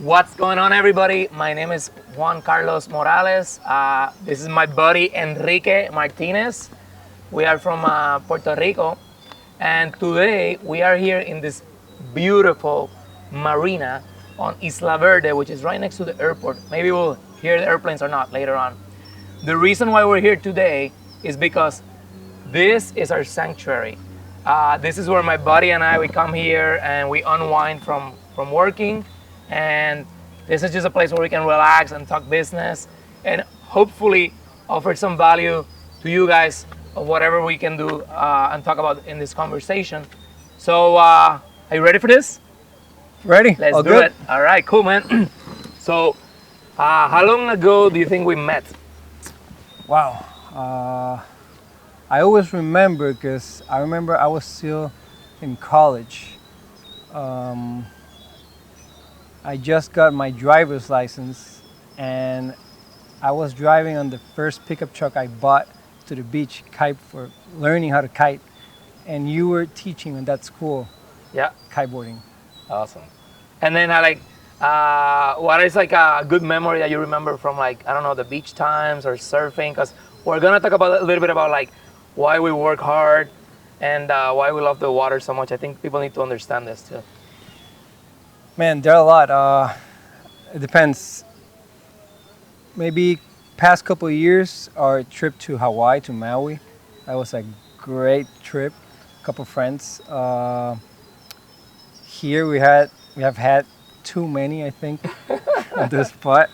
What's going on, everybody? My name is Juancarlos Morales. This is my buddy Enrique Martinez. We are from Puerto Rico, and today we are here in this beautiful marina on Isla Verde, which is right next to the airport. Maybe we'll hear the airplanes or not later on. The reason why we're here today is because this is our sanctuary. This is where my buddy and we come here and we unwind from working, and this is just a place where we can relax and talk business and hopefully offer some value to you guys of whatever we can do and talk about in this conversation. So are you ready for this? Ready? Let's All do good? it. All right, cool, man. So how long ago do you think we met? Wow. I always remember because I remember I was still in college. I just got my driver's license and I was driving on the first pickup truck I bought to the beach, kite for learning how to kite. And you were teaching in that school, Yeah. kiteboarding. Awesome. And then what is like a good memory that you remember from, like, I don't know, the beach times or surfing? Because we're gonna talk about a little bit about like why we work hard and why we love the water so much. I think people need to understand this too. Man, there are a lot. It depends. Maybe past couple of years, our trip to Hawaii, to Maui, that was a great trip. Couple friends. Here we have had too many, I think, at this spot.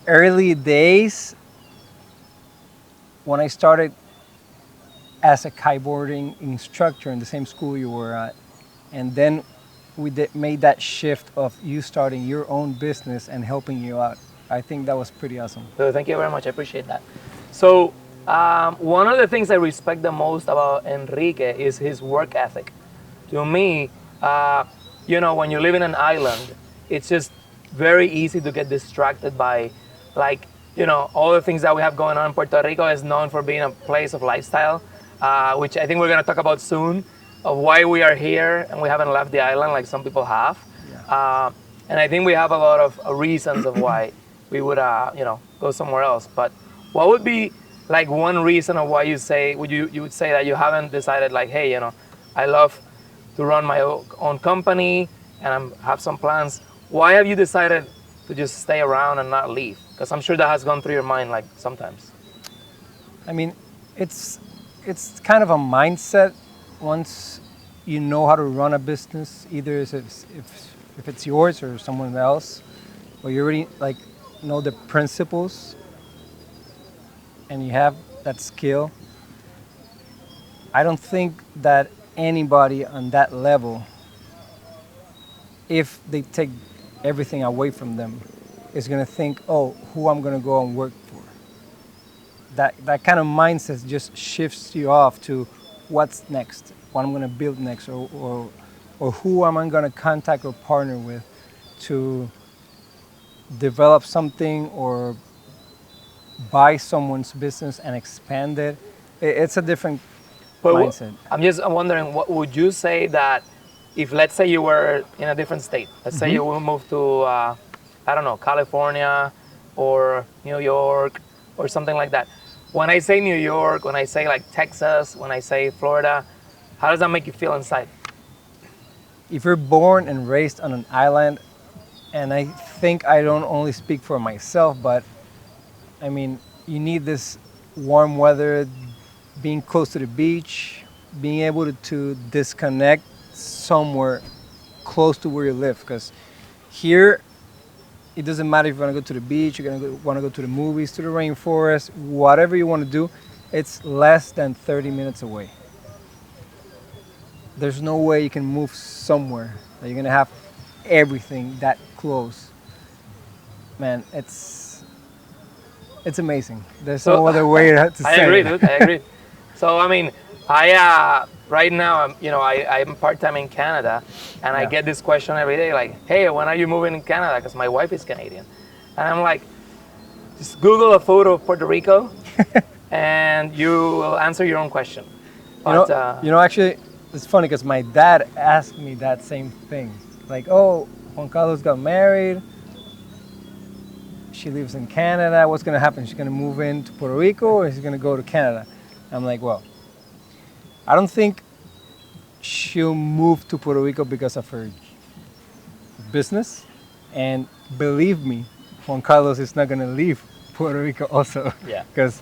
Early days, when I started as a kiteboarding instructor in the same school you were at, and then made that shift of you starting your own business and helping you out. I think that was pretty awesome. So thank you very much. I appreciate that. So one of the things I respect the most about Enrique is his work ethic. To me, when you live in an island, it's just very easy to get distracted by, like, all the things that we have going on. Puerto Rico is known for being a place of lifestyle, which I think we're going to talk about soon, of why we are here and we haven't left the island like some people have. Yeah. And I think we have a lot of reasons of why we would, go somewhere else. But what would be like one reason of why you would say that you haven't decided, like, hey, I love to run my own company and have some plans. Why have you decided to just stay around and not leave? Because I'm sure that has gone through your mind like sometimes. I mean, it's kind of a mindset once you know how to run a business, either if it's yours or someone else, or you already like know the principles and you have that skill. I don't think that anybody on that level, if they take everything away from them, is going to think, oh, who I'm going to go and work for. That kind of mindset just shifts you off to what's next, what I'm going to build next, or who am I going to contact or partner with to develop something or buy someone's business and expand it. It's a different mindset. I'm wondering, what would you say that if, let's say, you were in a different state, let's say you will move to, I don't know, California or New York or something like that. When I say New York, when I say like Texas, when I say Florida, how does that make you feel inside? If you're born and raised on an island, and I think I don't only speak for myself, but I mean, you need this warm weather, being close to the beach, being able to disconnect somewhere close to where you live. Because here, it doesn't matter if you want to go to the beach, you're going to want to go to the movies, to the rainforest, whatever you want to do, it's less than 30 minutes away. There's no way you can move somewhere that you're going to have everything that close. Man, it's amazing. There's no other way to say I agree, it. dude. I agree. So, I mean, right now, I'm part-time in Canada, and I get this question every day, like, hey, when are you moving in Canada? Because my wife is Canadian. And I'm like, just Google a photo of Puerto Rico, and you will answer your own question. But, Actually, it's funny because my dad asked me that same thing. Like, oh, Juan Carlos got married. She lives in Canada. What's gonna happen? She's gonna move into Puerto Rico, or she's gonna go to Canada? I'm like, well, I don't think she'll move to Puerto Rico because of her business. And believe me, Juan Carlos is not gonna leave Puerto Rico also. Yeah. Because,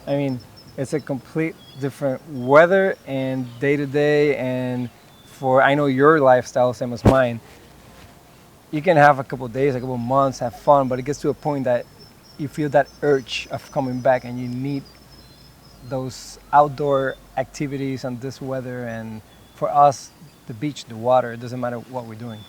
I mean, it's a complete different weather and day to day. And for, I know your lifestyle, same as mine, you can have a couple of days, a couple of months, have fun, but it gets to a point that you feel that urge of coming back and you need those outdoor activities and this weather. And for us, the beach, the water, it doesn't matter what we're doing.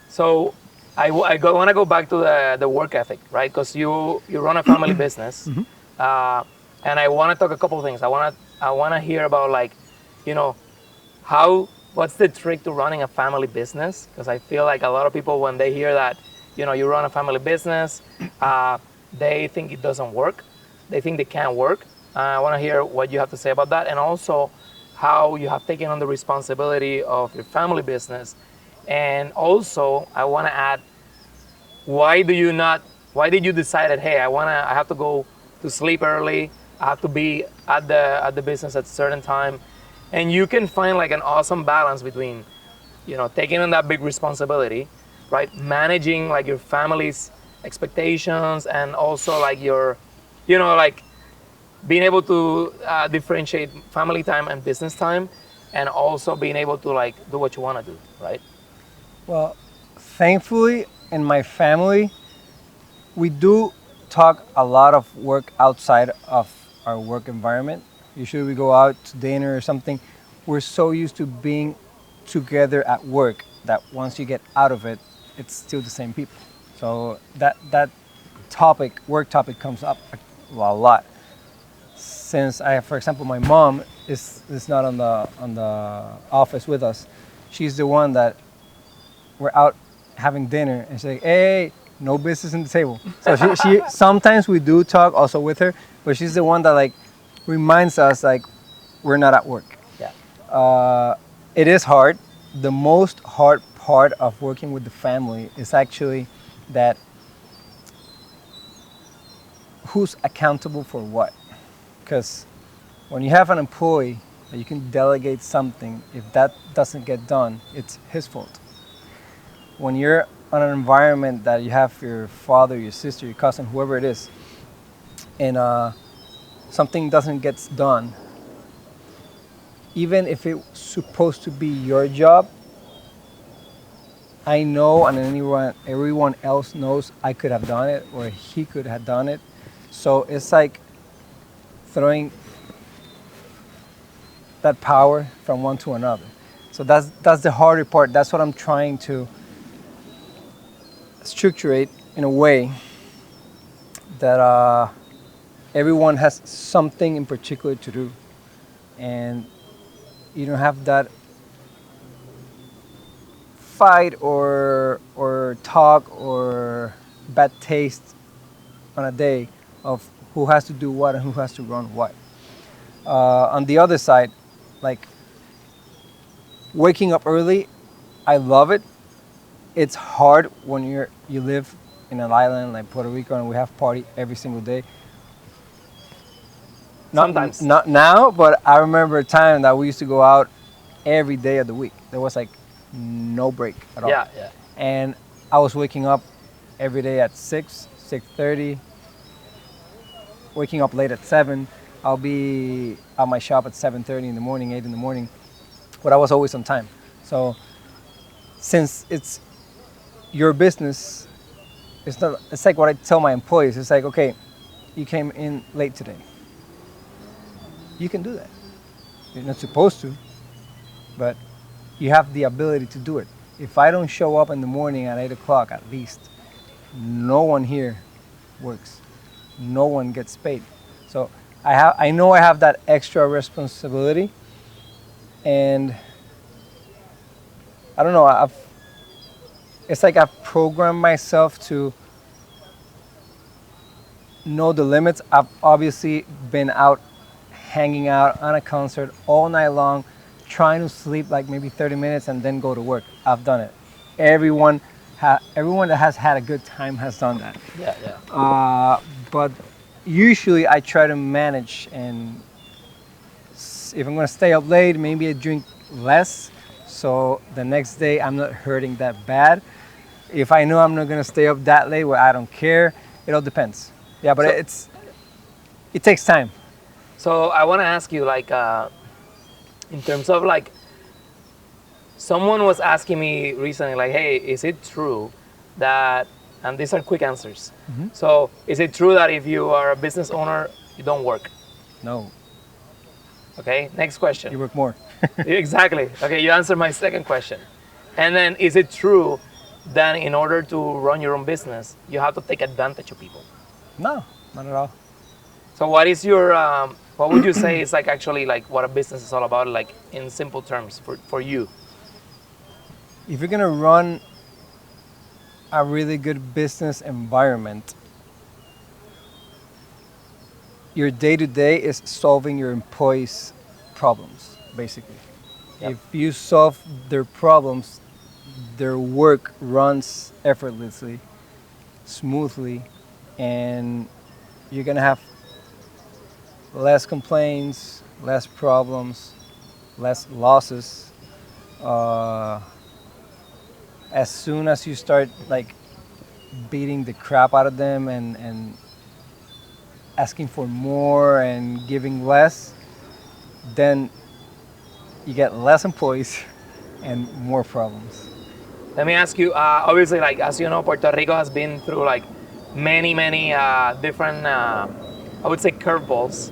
So I want to go back to the work ethic, right? Because you run a family business, and I want to talk a couple of things. I want to hear about, like, you know, what's the trick to running a family business? Because I feel like a lot of people, when they hear that, you know, you run a family business, they think it doesn't work. They think they can't work. I want to hear what you have to say about that, and also how you have taken on the responsibility of your family business. And also, I want to add, why did you decide that, hey, I have to go to sleep early, I have to be at the business at a certain time, and you can find like an awesome balance between, you know, taking on that big responsibility, right, managing like your family's expectations, and also like your, you know, like being able to differentiate family time and business time, and also being able to like do what you want to do, right? Well, thankfully, in my family, we do talk a lot of work outside of our work environment. Usually we go out to dinner or something. We're so used to being together at work that once you get out of it, it's still the same people. So that work topic comes up a lot. Since for example, my mom is not on the office with us. She's the one that we're out having dinner and she's like, hey, no business in the table. So she sometimes we do talk also with her, but she's the one that like reminds us like we're not at work. Yeah. It is hard. The most hard part of working with the family is actually that who's accountable for what. Because when you have an employee that you can delegate something, if that doesn't get done, it's his fault. When you're on an environment that you have your father, your sister, your cousin, whoever it is, and something doesn't get done, even if it's supposed to be your job, I know, and everyone else knows I could have done it, or he could have done it. So it's like throwing that power from one to another. So that's the harder part. That's what I'm trying to structure it in a way that everyone has something in particular to do, and you don't have that fight or talk or bad taste on a day of who has to do what and who has to run what. On the other side, like waking up early, I love it. It's hard when you live in an island like Puerto Rico and we have party every single day. Sometimes. Not now, but I remember a time that we used to go out every day of the week. There was like no break at all. Yeah, yeah. And I was waking up every day at 6:30, waking up late at 7. I'll be at my shop at 7:30 in the morning, 8 in the morning, but I was always on time. So since it's your business, it's like what I tell my employees. It's like, okay, you came in late today. You can do that. You're not supposed to, but you have the ability to do it. If I don't show up in the morning at 8 o'clock at least, no one here works. No one gets paid. So I know I have that extra responsibility, and I don't know, it's like I've programmed myself to know the limits. I've obviously been out hanging out on a concert all night long, trying to sleep like maybe 30 minutes and then go to work. I've done it. Everyone everyone that has had a good time has done that. Yeah, yeah. But usually I try to manage, and if I'm gonna stay up late, maybe I drink less, so the next day I'm not hurting that bad. If I know I'm not gonna stay up that late, well, I don't care. It all depends. Yeah, but So, it takes time. so I want to ask you, like, in terms of like, someone was asking me recently, like, hey, is it true that, and these are quick answers. So, is it true that if you are a business owner, you don't work? No, Okay, next you question. work more. Exactly. Okay, you answered my second question. And then, is it true that in order to run your own business, you have to take advantage of people? No, not at all. So, what is your, what would you say is like actually like what a business is all about, like in simple terms for you? If you're gonna run a really good business environment, your day to day is solving your employees' problems, basically. Yep. If you solve their problems, their work runs effortlessly, smoothly, and you're gonna have less complaints, less problems, less losses. Uh, as soon as you start like beating the crap out of them and asking for more and giving less, then you get less employees and more problems. Let me ask you, obviously, like as you know, Puerto Rico has been through like many different, I would say, curveballs.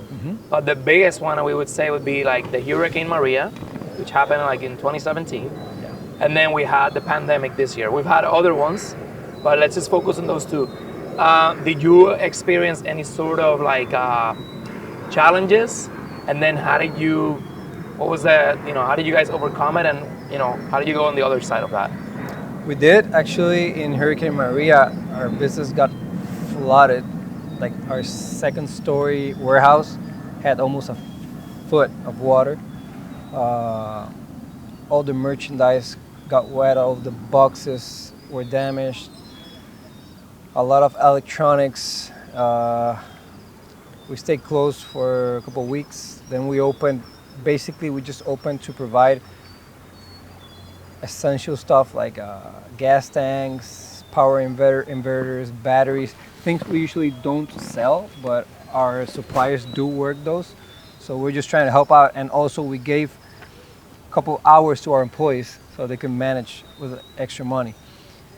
But the biggest one we would say would be like the Hurricane Maria, which happened like in 2017. Yeah. And then we had the pandemic this year. We've had other ones, but let's just focus on those two. Did you experience any sort of like challenges? And then how did you, what was the, how did you guys overcome it? And, how did you go on the other side of that? We did actually in Hurricane Maria. Our business got flooded. Like our second story warehouse had almost a foot of water. All the merchandise got wet. All the boxes were damaged. A lot of electronics. We stayed closed for a couple of weeks. Then we opened. Basically, we just opened to provide essential stuff like gas tanks, power inverters, batteries, things we usually don't sell, but our suppliers do work those. So we're just trying to help out, and also we gave a couple hours to our employees so they can manage with extra money.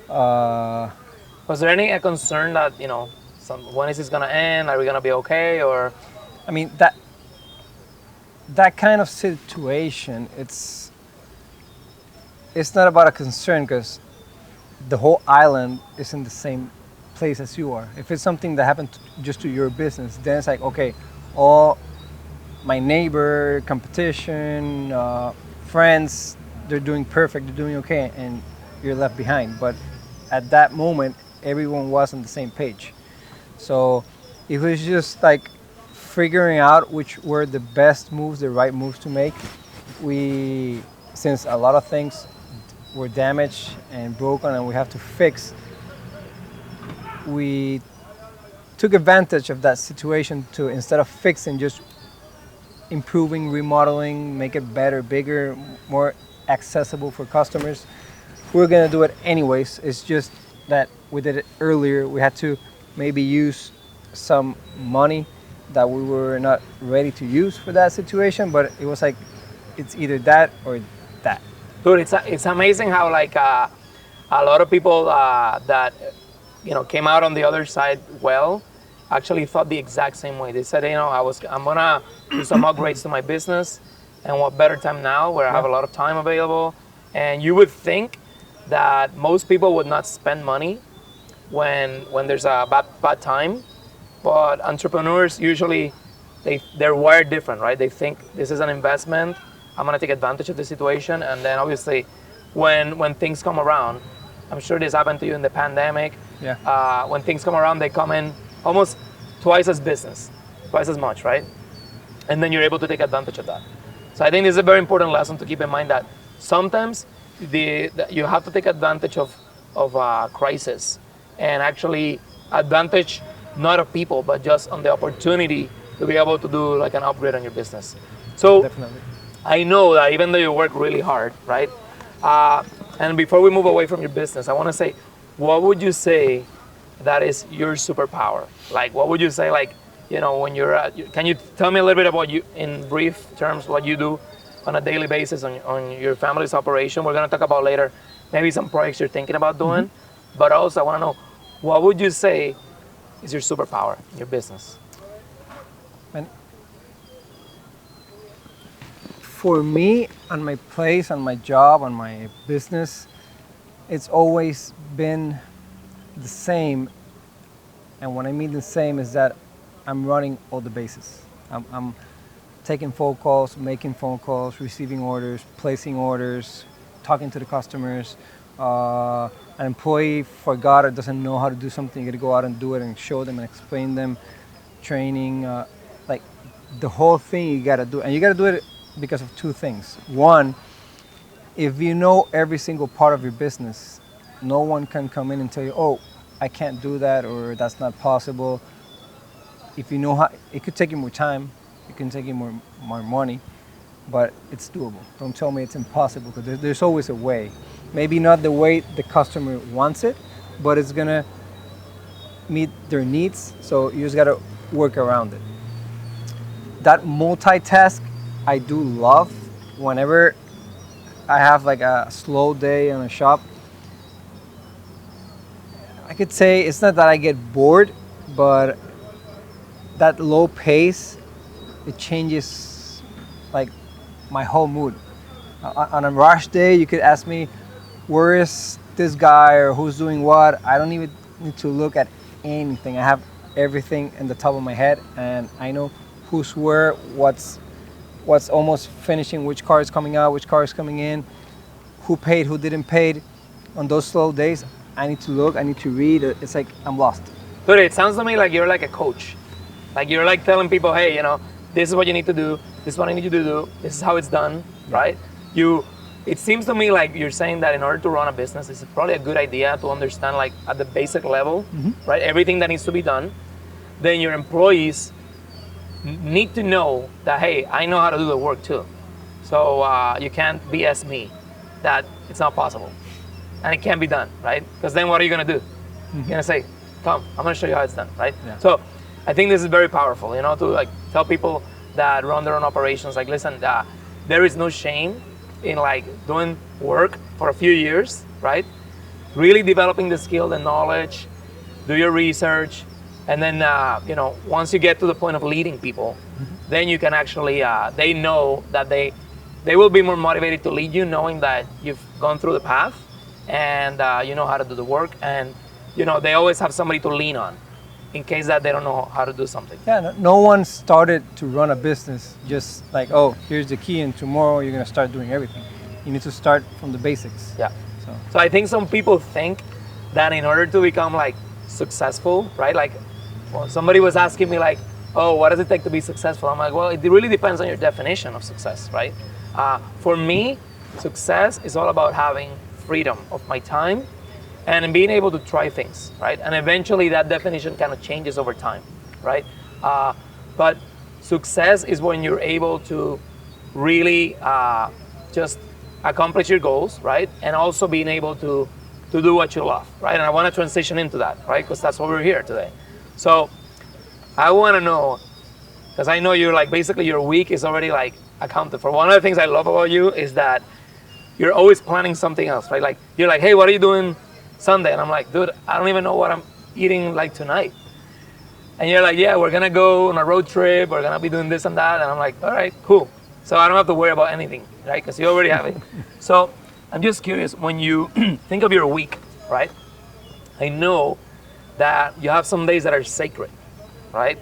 Was there any concern that, when is this going to end? Are we going to be okay? Or, I mean, that kind of situation, it's not about a concern because the whole island is in the same place as you are. If it's something that happened just to your business, then it's like, okay, all my neighbor, competition, friends, they're doing perfect, they're doing okay, and you're left behind. But at that moment, everyone was on the same page. So it was just like figuring out which were the best moves, the right moves to make. Since a lot of things were damaged and broken and we have to fix, we took advantage of that situation to, instead of fixing, just improving, remodeling, make it better, bigger, more accessible for customers. We're gonna do it anyways. It's just that we did it earlier. We had to maybe use some money that we were not ready to use for that situation, but it was like, it's either that or that. dude, it's amazing how like a lot of people that came out on the other side well actually thought the exact same way. They said, I'm gonna do some upgrades to my business, and what better time now where I have a lot of time available. And you would think that most people would not spend money when there's a bad time, but entrepreneurs usually they're wired different, right? They think this is an investment. I'm gonna take advantage of the situation, and then obviously, when things come around, I'm sure this happened to you in the pandemic. Yeah. When things come around, they come in almost twice as much, right? And then you're able to take advantage of that. So I think this is a very important lesson to keep in mind, that sometimes you have to take advantage of of crisis and actually advantage not of people, but just on the opportunity to be able to do like an upgrade on your business. So Definitely. I know that even though you work really hard, right? And before we move away from your business, I want to say, what would you say that is your superpower? Like, what would you say, like, when can you tell me a little bit about you in brief terms, what you do on a daily basis on your family's operation? We're going to talk about later, maybe some projects you're thinking about doing, but also I want to know, what would you say is your superpower in your business? And for me, on my place, on my job, on my business, it's always been the same. And when I mean the same is that I'm running all the bases. I'm taking phone calls, making phone calls, receiving orders, placing orders, talking to the customers. An employee forgot or doesn't know how to do something, you gotta go out and do it and show them and explain them. Training, like the whole thing you gotta do. And you gotta do it because of two things. One, if you know every single part of your business, no one can come in and tell you, oh, I can't do that or that's not possible. If you know how, it could take you more time, it can take you more money, but it's doable. Don't tell me it's impossible, because there's always a way. Maybe not the way the customer wants it, but it's gonna meet their needs, so you just gotta work around it. That multitask I do love. Whenever I have like a slow day in a shop, I could say it's not that I get bored, but that low pace, it changes like my whole mood. On a rush day, you could ask me, where is this guy or who's doing what? I don't even need to look at anything. I have everything in the top of my head, and I know who's where, what's almost finishing, which car is coming out, which car is coming in, who paid, who didn't pay. On those slow days, I need to look, I need to read. It's like I'm lost. Dude, it sounds to me like you're like a coach. Like you're like telling people, hey, this is what you need to do. This is what I need you to do. This is how it's done, right? It seems to me like you're saying that in order to run a business, it's probably a good idea to understand like at the basic level, right? Everything that needs to be done. Then your employees need to know that, hey, I know how to do the work too. So you can't BS me that it's not possible. And it can't be done, right? Because then what are you gonna do? You're gonna say, come, I'm gonna show you how it's done, right? Yeah. So I think this is very powerful, to like tell people that run their own operations, like, listen, there is no shame in like doing work for a few years, right? Really developing the skill, the knowledge, do your research, and then once you get to the point of leading people, then you can actually they know that they will be more motivated to lead you, knowing that you've gone through the path and you know how to do the work, and they always have somebody to lean on in case that they don't know how to do something. Yeah, no one started to run a business just like, oh, here's the key and tomorrow you're gonna start doing everything. You need to start from the basics. Yeah. So I think some people think that in order to become like successful, right? Like, well, somebody was asking me like, oh, what does it take to be successful? I'm like, well, it really depends on your definition of success, right? For me, success is all about having freedom of my time and being able to try things, right? And eventually that definition kind of changes over time, right? But success is when you're able to really just accomplish your goals, right? And also being able to do what you love, right? And I want to transition into that, right? Because that's what we're here today. So I want to know, because I know you're like, basically your week is already like accounted for. One of the things I love about you is that you're always planning something else, right? Like you're like, hey, what are you doing Sunday? And I'm like, dude, I don't even know what I'm eating like tonight. And you're like, yeah, we're gonna go on a road trip, we're gonna be doing this and that. And I'm like, all right, cool. So I don't have to worry about anything, right? Because you already have it. So I'm just curious, when you think of your week, right? I know that you have some days that are sacred, right?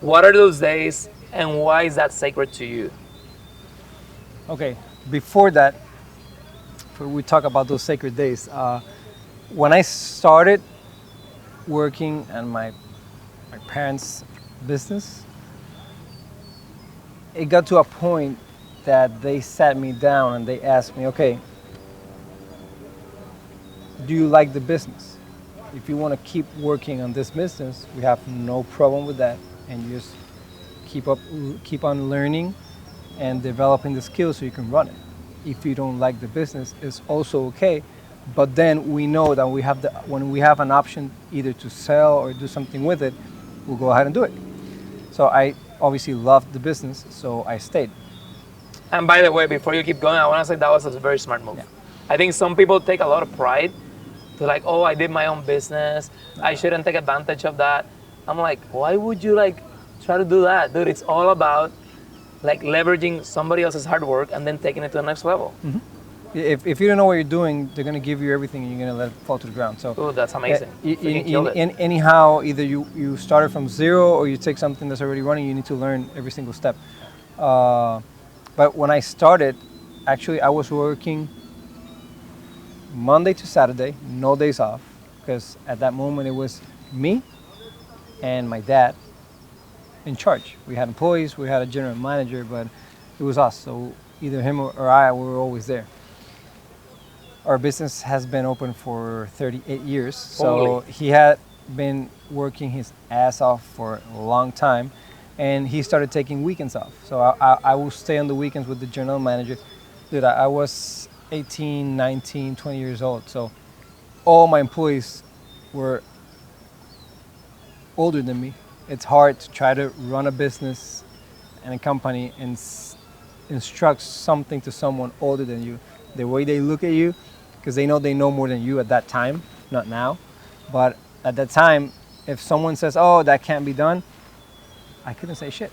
What are those days and why is that sacred to you? Okay, before that, before we talk about those sacred days, when I started working in my parents' business, it got to a point that they sat me down and they asked me, okay, do you like the business? If you want to keep working on this business, we have no problem with that, and you just keep up, keep on learning and developing the skills so you can run it. If you don't like the business, it's also okay. But then we know that when we have an option either to sell or do something with it, we'll go ahead and do it. So I obviously loved the business, so I stayed. And by the way, before you keep going, I want to say that was a very smart move. Yeah. I think some people take a lot of pride to like, oh, I did my own business. I shouldn't take advantage of that. I'm like, why would you like try to do that, dude? It's all about like leveraging somebody else's hard work and then taking it to the next level. Mm-hmm. If you don't know what you're doing, they're gonna give you everything and you're gonna let it fall to the ground. So, Ooh, that's amazing. Anyhow, either you started from zero or you take something that's already running. You need to learn every single step. But when I started, actually, I was working Monday to Saturday, no days off, because at that moment it was me and my dad in charge. We had employees, we had a general manager, but it was us. So either him or I, we were always there. Our business has been open for 38 years. So he had been working his ass off for a long time, and he started taking weekends off. So I will stay on the weekends with the general manager. Dude, I was 18, 19, 20 years old. So all my employees were older than me. It's hard to try to run a business and a company and instruct something to someone older than you. The way they look at you, because they know more than you at that time, not now. But at that time, if someone says, oh, that can't be done, I couldn't say shit.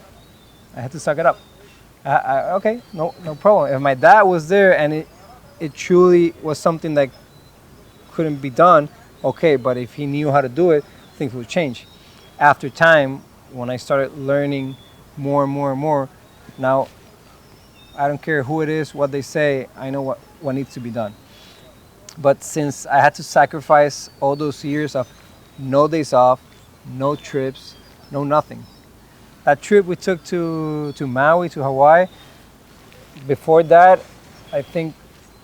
I had to suck it up. Okay, no problem. If my dad was there and it truly was something that couldn't be done, okay, but if he knew how to do it, things would change. After time, when I started learning more and more and more, now I don't care who it is, what they say, I know what needs to be done. But since I had to sacrifice all those years of no days off, no trips, no nothing. That trip we took to Maui, to Hawaii, before that, I think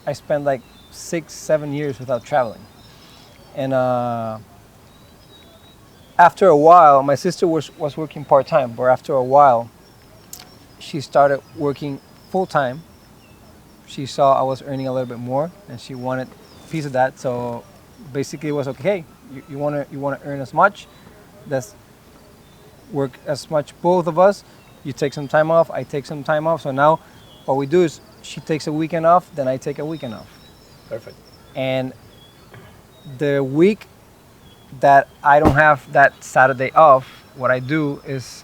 I spent like 6-7 years without traveling. And after a while, my sister was working part-time, but after a while, she started working full-time. She saw I was earning a little bit more, and she wanted a piece of that. So basically, it was okay. You want to earn as much. Let's work as much, both of us. You take some time off. I take some time off. So now, what we do is she takes a weekend off, then I take a weekend off. Perfect. And the week that I don't have that Saturday off, what I do is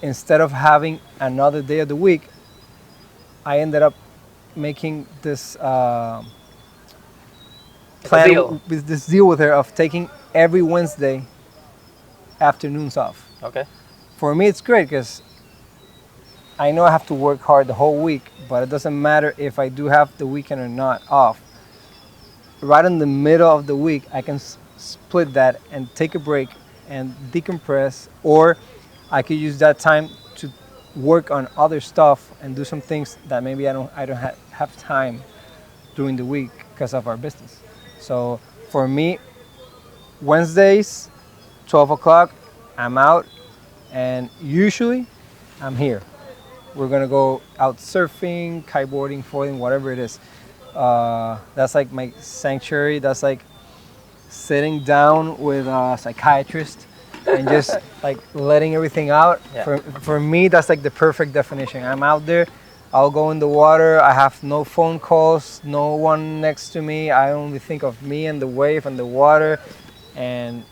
instead of having another day of the week, I ended up making this plan with this deal with her of taking every Wednesday afternoons off. Okay. For me, it's great because I know I have to work hard the whole week, but it doesn't matter if I do have the weekend or not off. Right in the middle of the week, I can split that and take a break and decompress, or I could use that time to work on other stuff and do some things that maybe I don't have time during the week because of our business. So for me, Wednesdays, 12 o'clock, I'm out, and usually I'm here. We're gonna go out surfing, kiteboarding, foiling, whatever it is. That's like my sanctuary. That's like sitting down with a psychiatrist and just like letting everything out. Yeah. For me, that's like the perfect definition. I'm out there. I'll go in the water. I have no phone calls, no one next to me. I only think of me and the wave and the water, and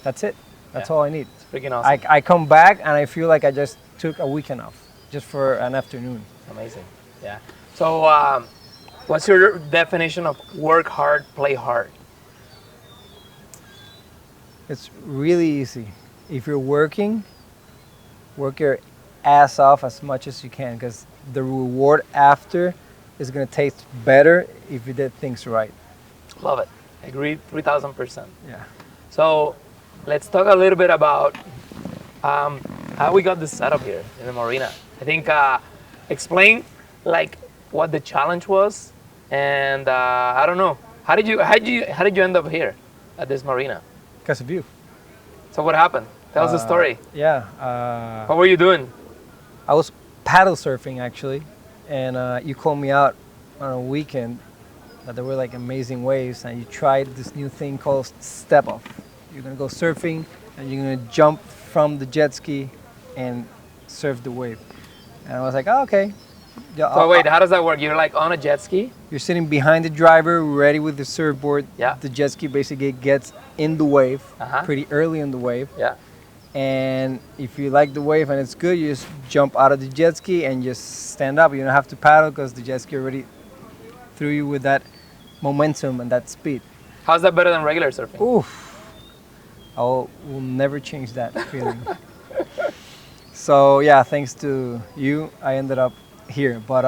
that's it. That's all I need. It's freaking awesome. I come back and I feel like I just took a weekend off, just for an afternoon. Amazing. Yeah. So, what's your definition of work hard, play hard? It's really easy. If you're working, work your ass off as much as you can, because the reward after is going to taste better if you did things right. Love it. Agreed, 3,000%. Yeah. So, let's talk a little bit about how we got this setup here in the marina. I think explain like what the challenge was, and I don't know, How did you end up here at this marina? Because of you. So what happened? Tell us the story. Yeah. What were you doing? I was paddle surfing actually, and you called me out on a weekend that there were like amazing waves, and you tried this new thing called step off. You're gonna go surfing, and you're gonna jump from the jet ski and surf the wave. And I was like, oh, okay. Yeah, So wait, how does that work? You're like on a jet ski? you're sitting behind the driver, ready with the surfboard. Yeah. The jet ski basically gets in the wave, Uh-huh. pretty early in the wave. Yeah. And if you like the wave and it's good, you just jump out of the jet ski and just stand up. You don't have to paddle because the jet ski already threw you with that momentum and that speed. How's that better than regular surfing? Oof. Will never change that feeling. So yeah, thanks to you, I ended up here. But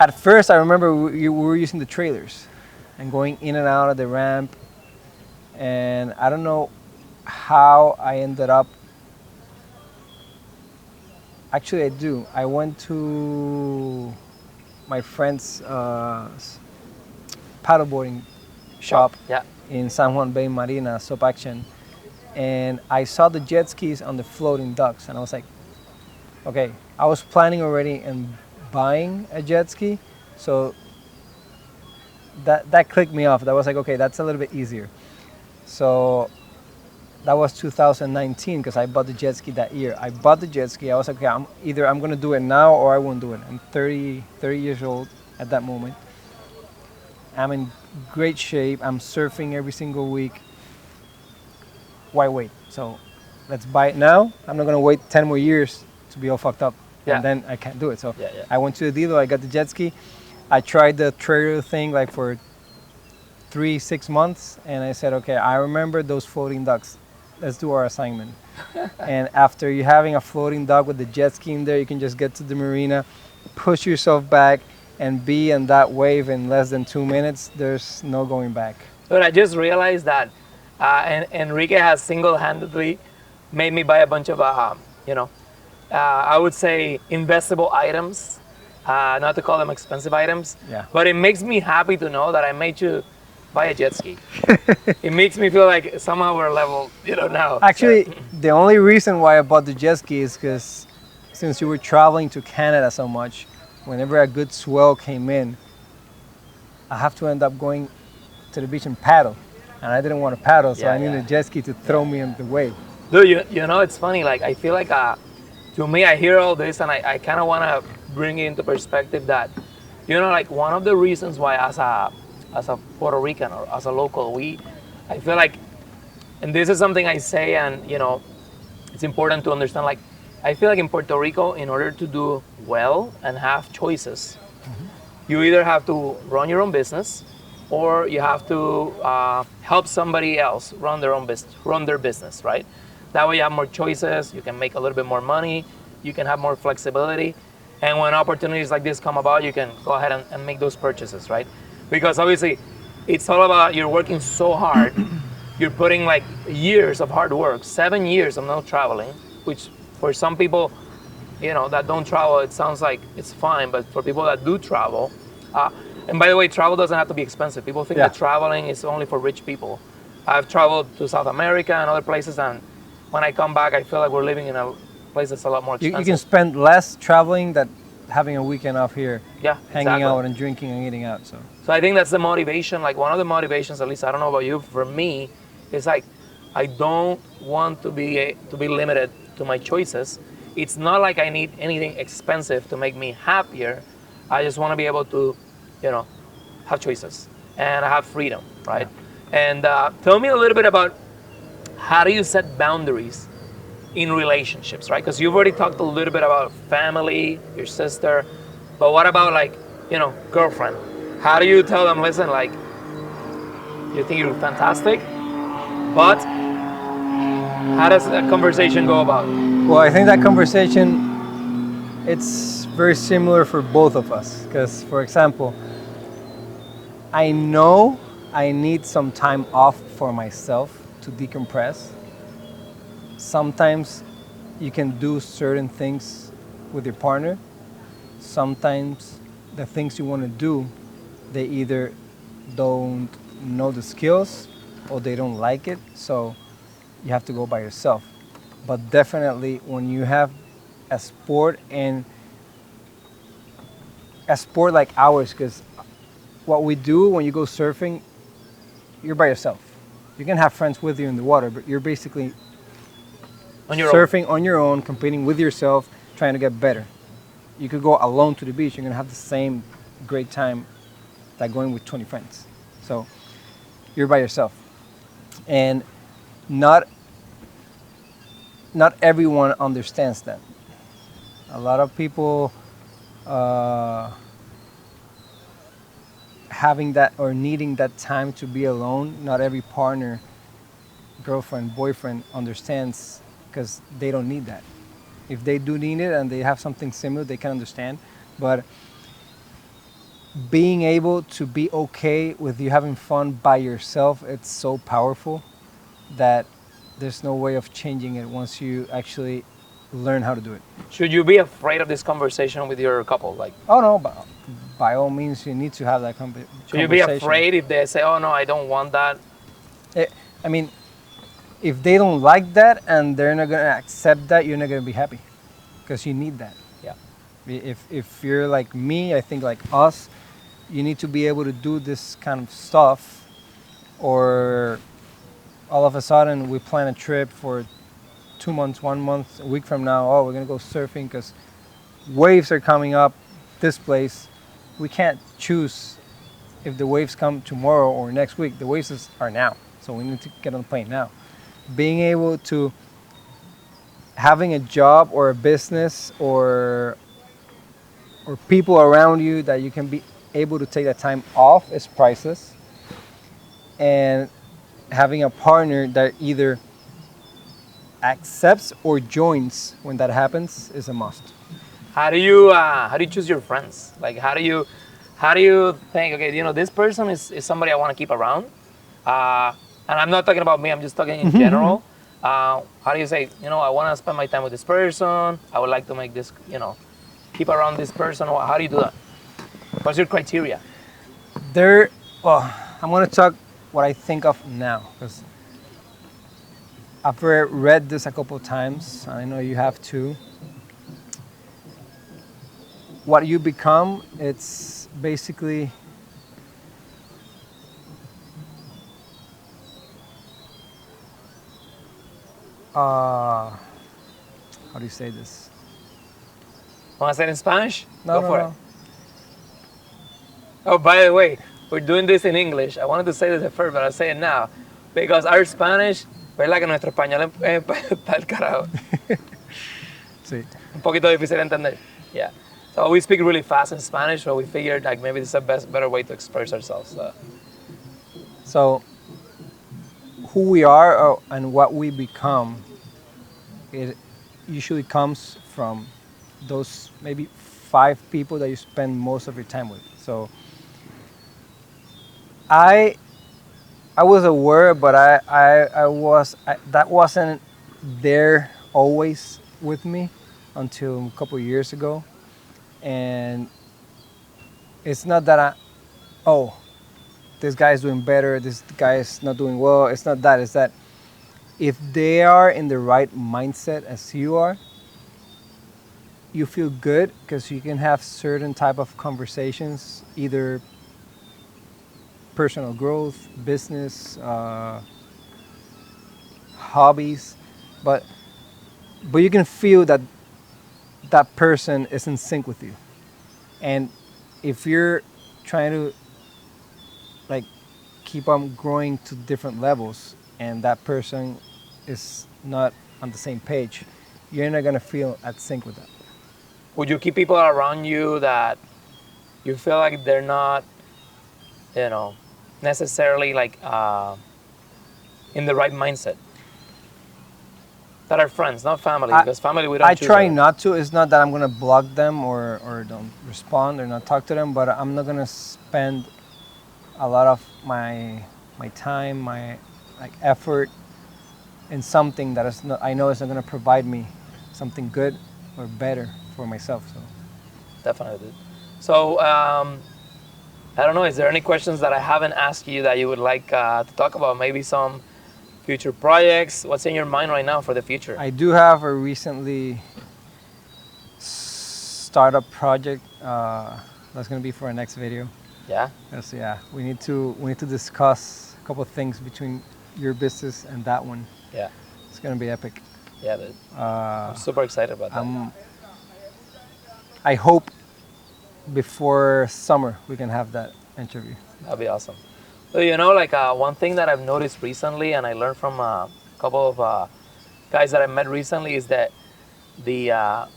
at first, I remember we were using the trailers and going in and out of the ramp. And I don't know how I ended up. Actually, I do. I went to my friend's paddleboarding shop Yeah. in San Juan Bay Marina, Sub Action, and I saw the jet skis on the floating docks, and I was like, okay, I was planning already and buying a jet ski, so that clicked me off. That was like, okay, that's a little bit easier. So that was 2019 because I bought the jet ski that year. I bought the jet ski. I was like, okay, I'm going to do it now or I won't do it. I'm 30 years old at that moment. I'm in great shape. I'm surfing every single week. Why wait? So let's buy it now. I'm not going to wait 10 more years to be all fucked up. Yeah. And then I can't do it. So Yeah. I went to the dealer. I got the jet ski. I tried the trailer thing like for 3-6 months. And I said, okay, I remember those floating docks. Let's do our assignment. And after you having a floating dock with the jet ski in there, you can just get to the marina, push yourself back, and be in that wave in less than 2 minutes. There's no going back. But I just realized that Enrique has single-handedly made me buy a bunch of, I would say investable items, not to call them expensive items. Yeah. But it makes me happy to know that I made you buy a jet ski. It makes me feel like somehow we're level, now. Actually, the only reason why I bought the jet ski is because since you were traveling to Canada so much, whenever a good swell came in, I have to end up going to the beach and paddle. And I didn't want to paddle, so I needed a jet ski to throw me in the wave. Dude, it's funny. Like, I feel like, to me, I hear all this and I kind of want to bring it into perspective that, like one of the reasons why as a Puerto Rican or as a local, I feel like, and this is something I say, and it's important to understand, like, I feel like in Puerto Rico, in order to do well and have choices, you either have to run your own business or you have to help somebody else run their business, right? That way you have more choices, you can make a little bit more money, you can have more flexibility, and when opportunities like this come about, you can go ahead and make those purchases, right? Because obviously, it's all about you're working so hard, you're putting like years of hard work, 7 years of no traveling, which for some people, that don't travel, it sounds like it's fine, but for people that do travel, and by the way, travel doesn't have to be expensive. People think that traveling is only for rich people. I've traveled to South America and other places, and when I come back, I feel like we're living in a place that's a lot more expensive. You can spend less traveling than having a weekend off here, hanging exactly. out and drinking and eating out. So I think that's the motivation. Like one of the motivations, at least I don't know about you, for me, is like I don't want to be limited to my choices. It's not like I need anything expensive to make me happier. I just want to be able to, have choices and have freedom, right? Yeah. And tell me a little bit about how do you set boundaries in relationships, right? Because you've already talked a little bit about family, your sister, but what about like, girlfriend? How do you tell them, listen, like, you think you're fantastic, but how does that conversation go about? Well, I think that conversation, it's very similar for both of us. Because, for example, I know I need some time off for myself to decompress. Sometimes you can do certain things with your partner. Sometimes the things you want to do they either don't know the skills or they don't like it, so you have to go by yourself. But definitely when you have a sport, and a sport like ours, because what we do when you go surfing, you're by yourself. You can have friends with you in the water, but you're basically On your own. surfing on your own, competing with yourself, trying to get better. You could go alone to the beach, you're gonna have the same great time like going with 20 friends. So you're by yourself. And not not everyone understands that. A lot of people uh, having that or needing that time to be alone, not every partner, girlfriend, boyfriend understands, because they don't need that. If they do need it and they have something similar, they can understand. But being able to be okay with you having fun by yourself, it's so powerful that there's no way of changing it once you actually learn how to do it. Should you be afraid of this conversation with your couple? Like, Oh no, but by all means, you need to have that should you be conversation. afraid if they say, "Oh no, I don't want that"? I mean, if they don't like that and they're not gonna accept that, you're not gonna be happy, because you need that. Yeah. If you're like me, I think like us, you need to be able to do this kind of stuff, or all of a sudden we plan a trip for 2 months, 1 month, a week from now. Oh, we're gonna go surfing because waves are coming up this place. We can't choose if the waves come tomorrow or next week. The waves are now, so we need to get on the plane now. Being able to having a job or a business or people around you that you can be able to take that time off is priceless. And having a partner that either accepts or joins when that happens is a must. How do you choose your friends? Like, how do you think? Okay, this person is somebody I want to keep around. And I'm not talking about me. I'm just talking in general. How do you say? I want to spend my time with this person. I would like to make this. Keep around this person. How do you do that? What's your criteria? There, well, I'm going to talk what I think of now, because I've read this a couple of times. I know you have too. What you become, it's basically how do you say this? Want to say it in Spanish? No, Go no, for no. it. Oh, by the way, we're doing this in English. I wanted to say this at first, but I'll say it now. Because our Spanish, ¿verdad? Que nuestro español está el carajo. Sí. Un poquito difícil de entender. Yeah. So we speak really fast in Spanish, so we figured like maybe this is a better way to express ourselves. So, who we are and what we become, it usually comes from those maybe 5 people that you spend most of your time with. So, I was aware, but that wasn't there always with me until a couple of years ago. And it's not that oh, this guy's doing better, this guy's not doing well. It's not that. It's that if they are in the right mindset as you are, you feel good because you can have certain type of conversations, either personal growth, business, hobbies, but you can feel that that person is in sync with you. And if you're trying to like keep on growing to different levels and that person is not on the same page, you're not gonna feel at sync with that. Would you keep people around you that you feel like they're not, necessarily like in the right mindset? That are friends, not family, because family we don't I choose. try not to. It's not that I'm gonna block them or don't respond or not talk to them, but I'm not gonna spend a lot of my time, my like effort in something that is not, I know is not gonna provide me something good or better for myself. So Definitely. So, I don't know. Is there any questions that I haven't asked you that you would like to talk about? Maybe some future projects. What's in your mind right now for the future? I do have a recently startup project that's gonna be for our next video. Yeah. Yes, yeah. We need to discuss a couple of things between your business and that one. Yeah. It's gonna be epic. Yeah, dude. I'm super excited about that. I hope before summer we can have that interview. That'd be awesome. So, you know, like one thing that I've noticed recently, and I learned from a couple of guys that I met recently, is that the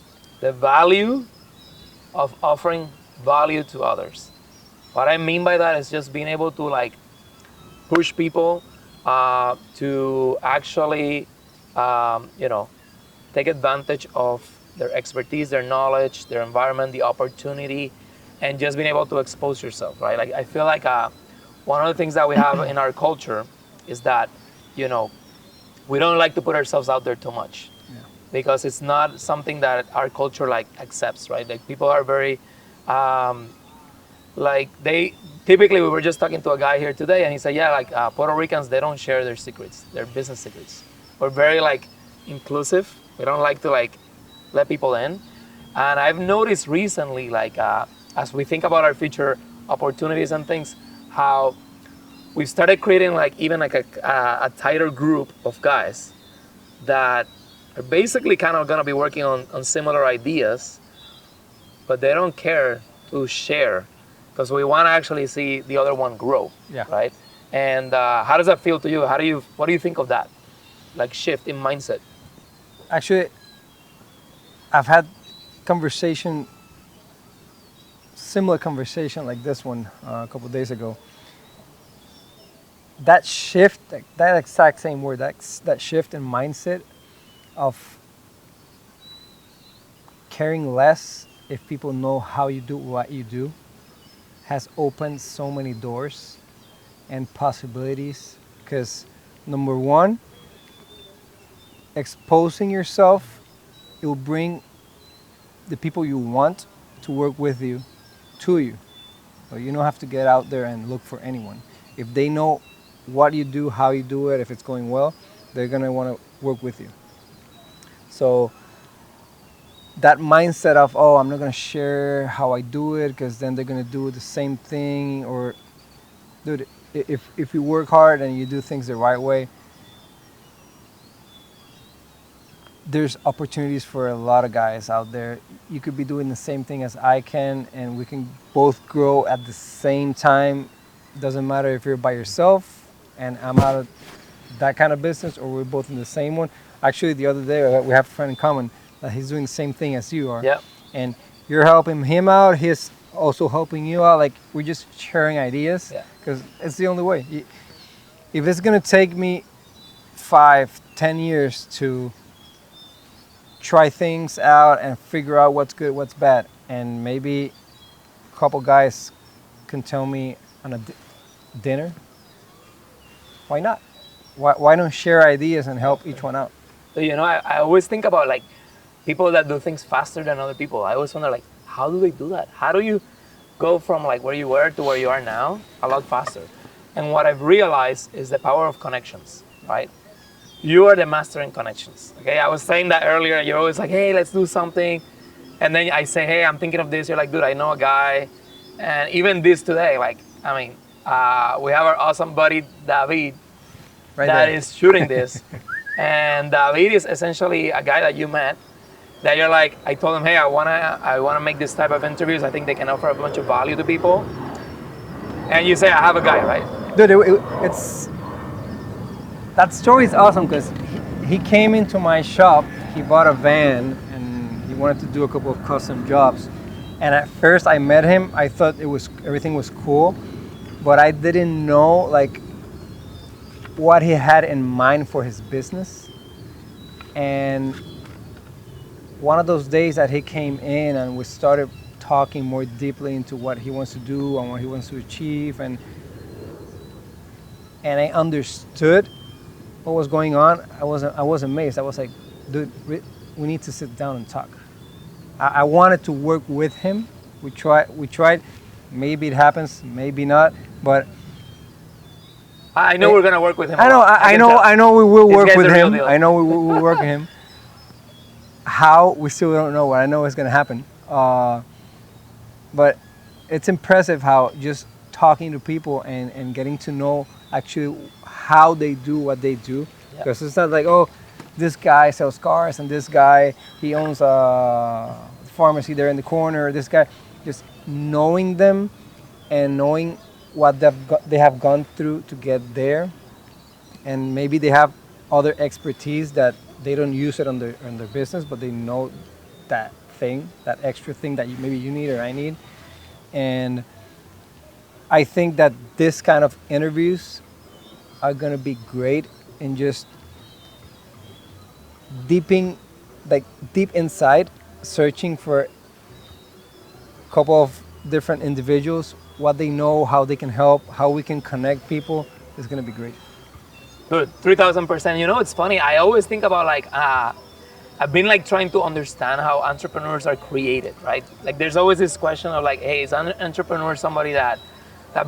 value of offering value to others. What I mean by that is just being able to like push people to actually, you know, take advantage of their expertise, their knowledge, their environment, the opportunity, and just being able to expose yourself, right? Like I feel like one of the things that we have in our culture is that, you know, we don't like to put ourselves out there too much because it's not something that our culture like accepts, right? Like people are very, like they typically, we were just talking to a guy here today and he said, yeah, like Puerto Ricans, they don't share their secrets, their business secrets. We're very like inclusive. We don't like to like let people in. And I've noticed recently, like as we think about our future opportunities and things, how we've started creating like even like a tighter group of guys that are basically kind of gonna be working on similar ideas, but they don't care to share because we want to actually see the other one grow, right? And how does that feel to you? What do you think of that, like shift in mindset? Actually, I've had similar conversation like this one a couple of days ago. That shift, that exact same word, that shift in mindset of caring less if people know how you do what you do has opened so many doors and possibilities. Because number one, exposing yourself, it will bring the people you want to work with you to you. So you don't have to get out there and look for anyone. If they know what you do, how you do it, if it's going well, they're gonna want to work with you. So that mindset of, oh, I'm not gonna share how I do it because then they're gonna do the same thing, or dude, if you work hard and you do things the right way, there's opportunities for a lot of guys out there. You could be doing the same thing as I can, and we can both grow at the same time. Doesn't matter if you're by yourself and I'm out of that kind of business, or we're both in the same one. Actually, the other day we have a friend in common that he's doing the same thing as you are. Yeah. And you're helping him out. He's also helping you out. Like, we're just sharing ideas because it's the only way. If it's gonna take me 5-10 years to try things out and figure out what's good, what's bad, and maybe a couple guys can tell me on a dinner, why not? Why don't share ideas and help each one out? So, you know, I always think about like people that do things faster than other people. I always wonder, like, how do they do that? How do you go from like where you were to where you are now a lot faster? And what I've realized is the power of connections, right? You are the master in connections, okay? I was saying that earlier. You're always like, hey, let's do something. And then I say, hey, I'm thinking of this. You're like, dude, I know a guy. And even this today, like, I mean, we have our awesome buddy, David, that is shooting this. And David is essentially a guy that you met that you're like, I told him, hey, I wanna make this type of interviews. I think they can offer a bunch of value to people. And you say, I have a guy, right? Dude, it's that story is awesome because he came into my shop, he bought a van, and he wanted to do a couple of custom jobs. And at first I met him, I thought everything was cool, but I didn't know like what he had in mind for his business. And one of those days that he came in and we started talking more deeply into what he wants to do and what he wants to achieve, and I understood what was going on. I was amazed. I was like, dude, we need to sit down and talk. I wanted to work with him. We tried Maybe it happens, maybe not. But I know we're gonna work with him. I a know, lot. I can know, tell. I know we will This work guy's with the real him. deal. I know we will work with him. How, we still don't know. What I know is going to happen. But it's impressive how just talking to people and getting to know actually how they do what they do. Yeah. Because it's not like, oh, this guy sells cars and this guy, he owns a pharmacy there in the corner. This guy, just knowing them and knowing what they have gone through to get there, and maybe they have other expertise that they don't use it on their business, but they know that thing, that extra thing that maybe you need or I need. And I think that this kind of interviews are gonna be great in just deeping, like deep inside, searching for a couple of different individuals, what they know, how they can help, how we can connect people. Is gonna be great. Good, 3,000%. You know, it's funny. I always think about like, I've been like trying to understand how entrepreneurs are created, right? Like, there's always this question of like, hey, is an entrepreneur somebody that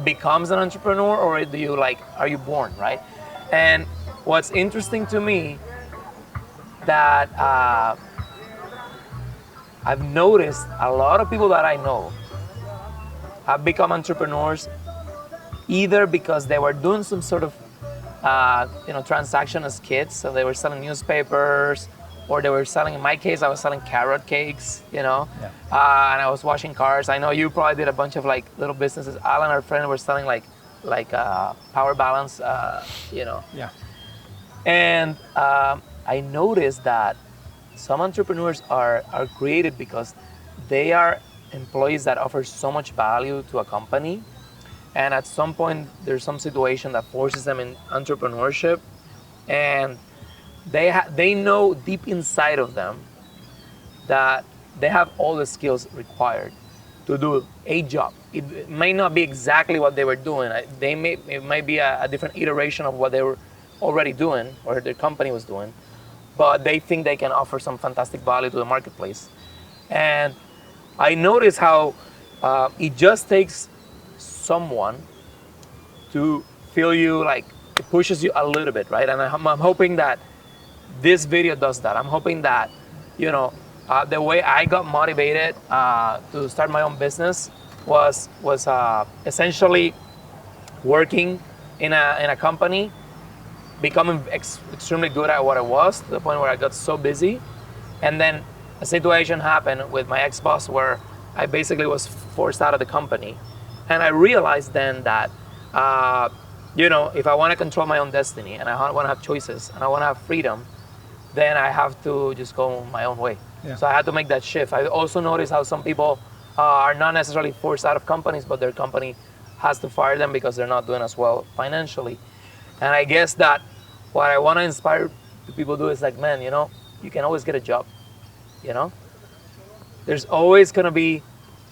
becomes an entrepreneur, or do you like, are you born, right? And what's interesting to me that I've noticed a lot of people that I know have become entrepreneurs either because they were doing some sort of transaction as kids. So they were selling newspapers, or they were selling. In my case, I was selling carrot cakes. Yeah. And I was washing cars. I know you probably did a bunch of like little businesses. Alan, our friend, were selling like power balance. Yeah. And I noticed that some entrepreneurs are created because they are employees that offer so much value to a company, and at some point there's some situation that forces them in entrepreneurship, and they know deep inside of them that they have all the skills required to do a job. It may not be exactly what they were doing. It might be a different iteration of what they were already doing or their company was doing, but they think they can offer some fantastic value to the marketplace. And I notice how it just takes someone to feel you, like it pushes you a little bit, right? And I'm hoping that this video does that. I'm hoping that, the way I got motivated to start my own business was essentially working in a company, becoming extremely good at what I was, to the point where I got so busy. And then a situation happened with my ex-boss where I basically was forced out of the company. And I realized then that, if I want to control my own destiny, and I want to have choices, and I want to have freedom, then I have to just go my own way. Yeah. So I had to make that shift. I also noticed how some people are not necessarily forced out of companies, but their company has to fire them because they're not doing as well financially. And I guess that what I want to inspire people to do is like, man, you can always get a job. There's always going to be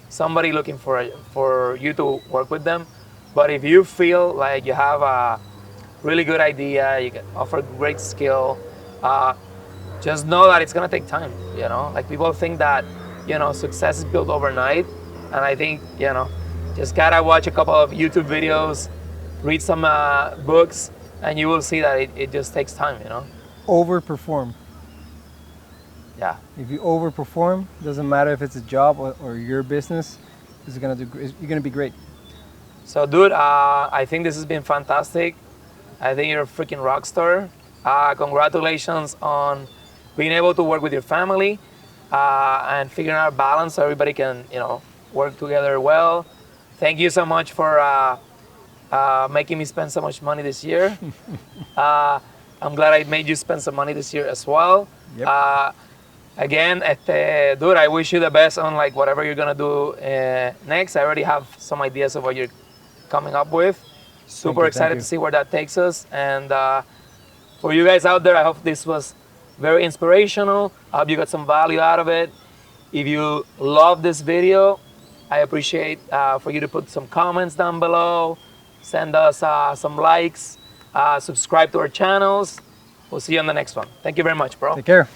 somebody looking for you to work with them. But if you feel like you have a really good idea, you can offer great skill, just know that it's going to take time. Like, people think that success is built overnight, and I think just gotta watch a couple of YouTube videos, read some books, and you will see that it just takes time. Overperform. Yeah. If you overperform, doesn't matter if it's a job or your business, you're gonna be great. So, dude, I think this has been fantastic. I think you're a freaking rock star. Congratulations on being able to work with your family and figuring out a balance so everybody can, work together well. Thank you so much for making me spend so much money this year. I'm glad I made you spend some money this year as well. Yep. Again, dude, I wish you the best on like whatever you're gonna do next. I already have some ideas of what you're coming up with. Super excited to see where that takes us. And for you guys out there, I hope this was very inspirational. I hope you got some value out of it. If you love this video, I appreciate for you to put some comments down below, send us some likes, subscribe to our channels. We'll see you on the next one. Thank you very much, bro. Take care.